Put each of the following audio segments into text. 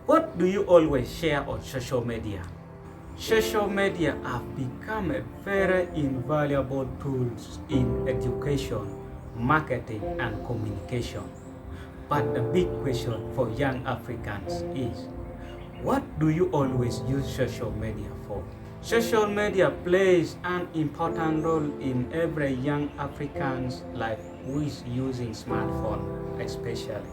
What do you always share on social media? Social media have become a very invaluable tools in education, marketing, and communication. But the big question for young Africans is, what do you always use social media for? Social media plays an important role in every young African's life who is using smartphone especially.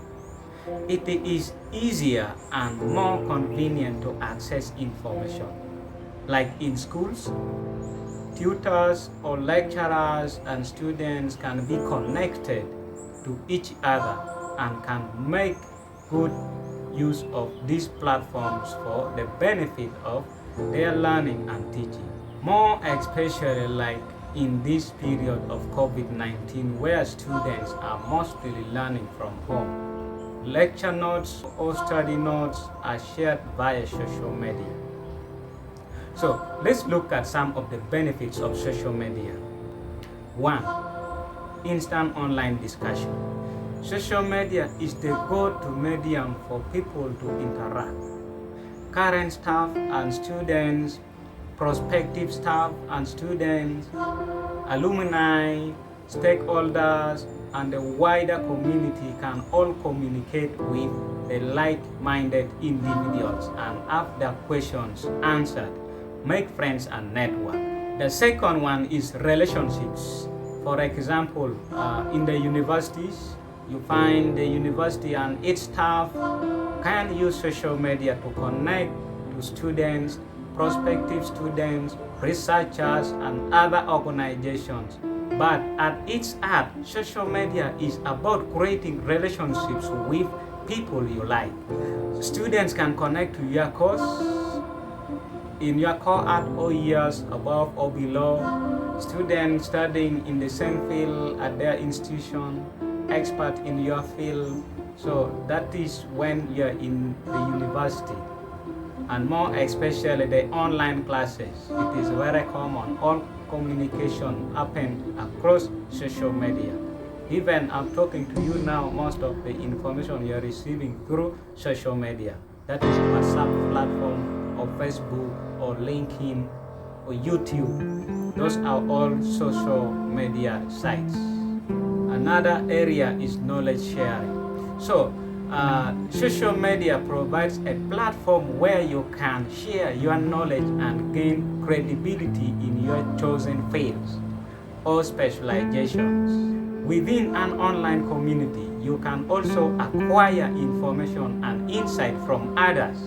It is easier and more convenient to access information, like in schools. Tutors or lecturers and students can be connected to each other and can make good use of these platforms for the benefit of their learning and teaching. More especially like in this period of COVID-19 where students are mostly learning from home. Lecture notes or study notes are shared via social media. So let's look at some of the benefits of social media. 1. Instant online discussion. Social media is the go-to medium for people to interact. Current staff and students, prospective staff and students, alumni, stakeholders, and the wider community can all communicate with the like-minded individuals and have their questions answered, make friends and network. The second one is relationships. For example, in the universities, you find the university and its staff can use social media to connect to students, prospective students, researchers, and other organizations. But at its heart, social media is about creating relationships with people you like. Students can connect to your course, in your cohort or years above or below, students studying in the same field at their institution, expert in your field. So that is when you're in the university. And more especially the online classes. It is very common. All communication happens across social media. Even I'm talking to you now, most of the information you're receiving through social media. That is WhatsApp platform or Facebook or LinkedIn or YouTube. Those are all social media sites. Another area is knowledge sharing. So social media provides a platform where you can share your knowledge and gain credibility in your chosen fields or specializations. Within an online community, you can also acquire information and insight from others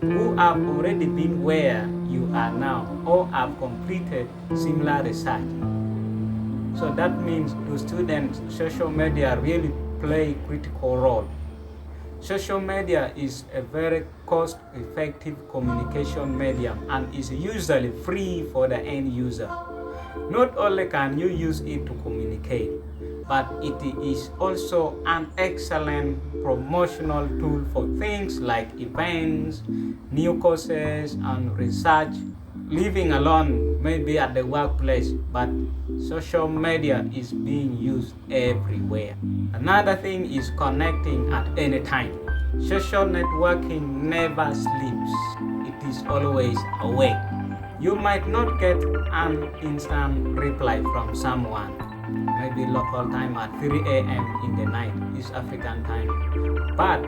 who have already been where you are now or have completed similar research. So that means to students, social media really play a critical role. Social media is a very cost-effective communication medium and is usually free for the end user. Not only can you use it to communicate, but it is also an excellent promotional tool for things like events, new courses, and research. Living alone maybe at the workplace, but social media is being used everywhere. Another thing is connecting at any time. Social networking never sleeps. It is always awake. You might not get an instant reply from someone, maybe local time at 3 a.m. in the night, East African time. But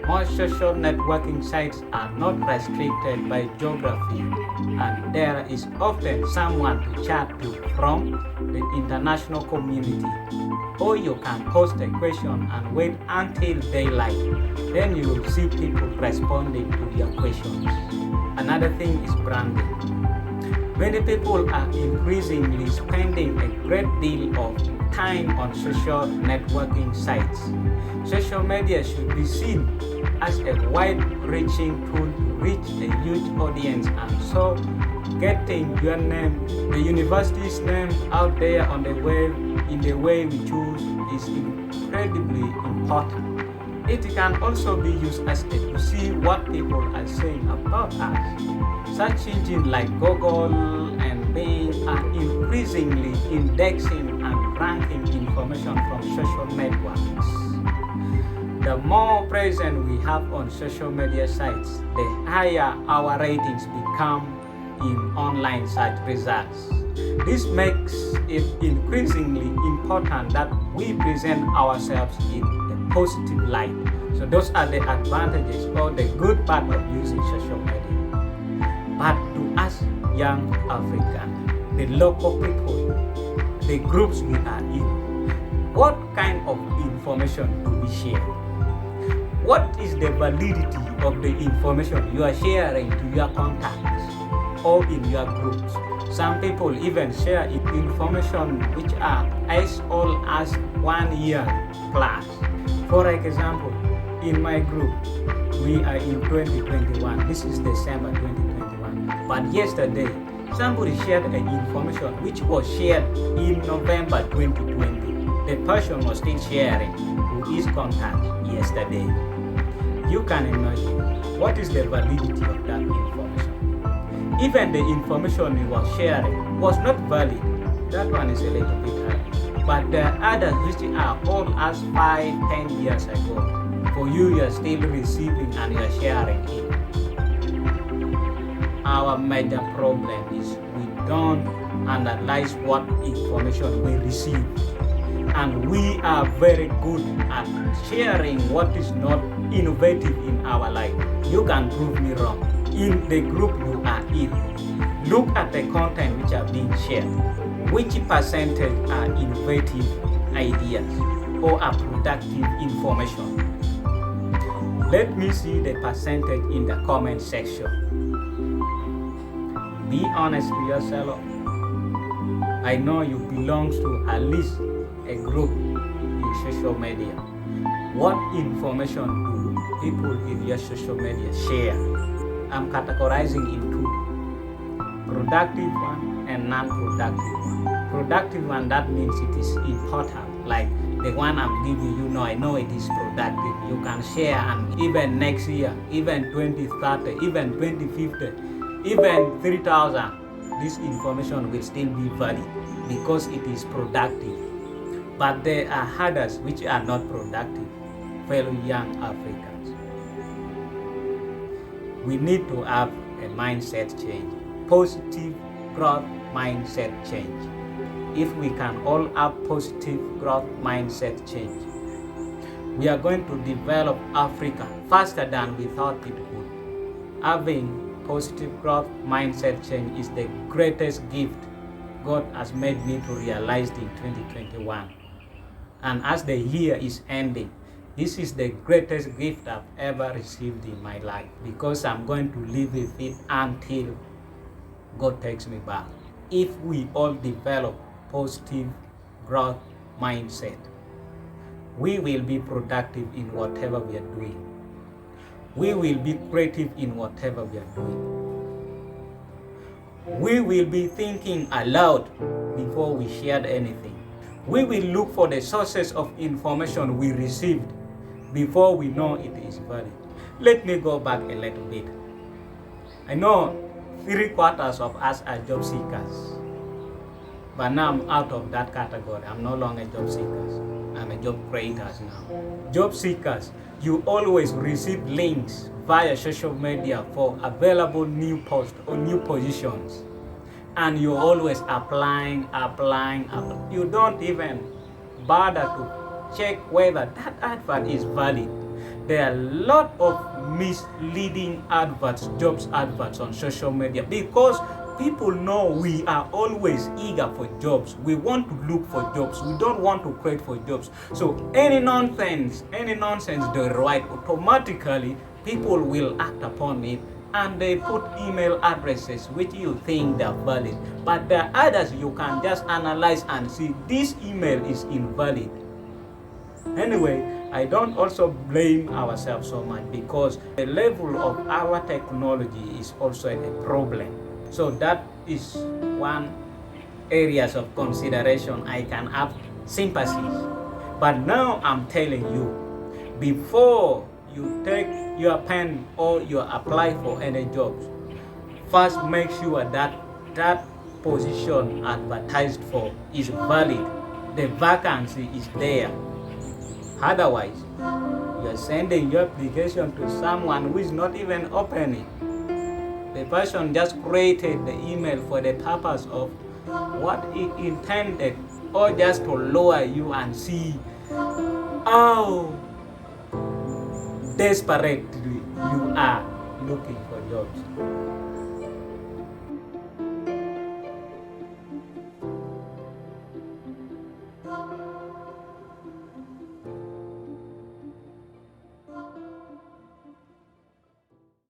most social networking sites are not restricted by geography, and there is often someone to chat to from the international community. Or you can post a question and wait until daylight. Then you will see people responding to your questions. Another thing is branding. Many people are increasingly spending a great deal of time on social networking sites. Social media should be seen as a wide-reaching tool to reach a huge audience, and so getting your name, the university's name out there on the web in the way we choose is incredibly important. It can also be used as to see what people are saying about us. Search engines like Google and Bing are increasingly indexing and ranking information from social networks. The more presence we have on social media sites, the higher our ratings become in online search results. This makes it increasingly important that we present ourselves in a positive light. So those are the advantages or the good part of using social media. But to us young Africans, the local people, the groups we are in, what kind of information do we share? What is the validity of the information you are sharing to your contacts or in your groups? Some people even share information which are as old as 1 year plus. For example, in my group, we are in 2021. This is December 2021. But yesterday, somebody shared an information which was shared in November 2020. The person was still sharing to his contacts yesterday. You can imagine what is the validity of that information. Even the information you were sharing was not valid. That one is a little bit hard. But the others which are old as 5-10 years ago, for you are still receiving and you are sharing it. Our major problem is we don't analyze what information we receive. And we are very good at sharing what is not innovative in our life. You can prove me wrong. In the group you are in, look at the content which are being shared. Which percentage are innovative ideas or are productive information? Let me see the percentage in the comment section. Be honest to yourself. I know you belong to at least a group in social media. What information do people in your social media share? I'm categorizing into productive one and non-productive one. Productive one, that means it is important. Like the one I'm giving you now, I know it is productive. You can share, and even next year, even 2030, even 2050, even 3000, this information will still be valid because it is productive. But there are others which are not productive, fellow young Africans. We need to have a mindset change, positive growth mindset change. If we can all have positive growth mindset change, we are going to develop Africa faster than we thought it would. Having positive growth mindset change is the greatest gift God has made me to realize in 2021. And as the year is ending, this is the greatest gift I've ever received in my life, because I'm going to live with it until God takes me back. If we all develop positive growth mindset, we will be productive in whatever we are doing. We will be creative in whatever we are doing. We will be thinking aloud before we share anything. We will look for the sources of information we received before we know it is valid. Let me go back a little bit. I know 3/4 of us are job seekers, but now I'm out of that category. I'm no longer job seekers. I'm a job creators now. Job seekers, you always receive links via social media for available new posts or new positions. And you're always applying. You don't even bother to check whether that advert is valid. There are a lot of misleading adverts, jobs adverts on social media, because people know we are always eager for jobs. We want to look for jobs. We don't want to create for jobs. So any nonsense they write, automatically people will act upon it. And they put email addresses which you think they're valid. But there are others you can just analyze and see this email is invalid. Anyway, I don't also blame ourselves so much, because the level of our technology is also a problem. So that is one areas of consideration I can have sympathies. But now I'm telling you, before you take your pen or you apply for any jobs, first make sure that that position advertised for is valid, the vacancy is there. Otherwise, you are sending your application to someone who is not even opening. The person just created the email for the purpose of what it intended, or just to lure you and see how desperately you are looking for jobs.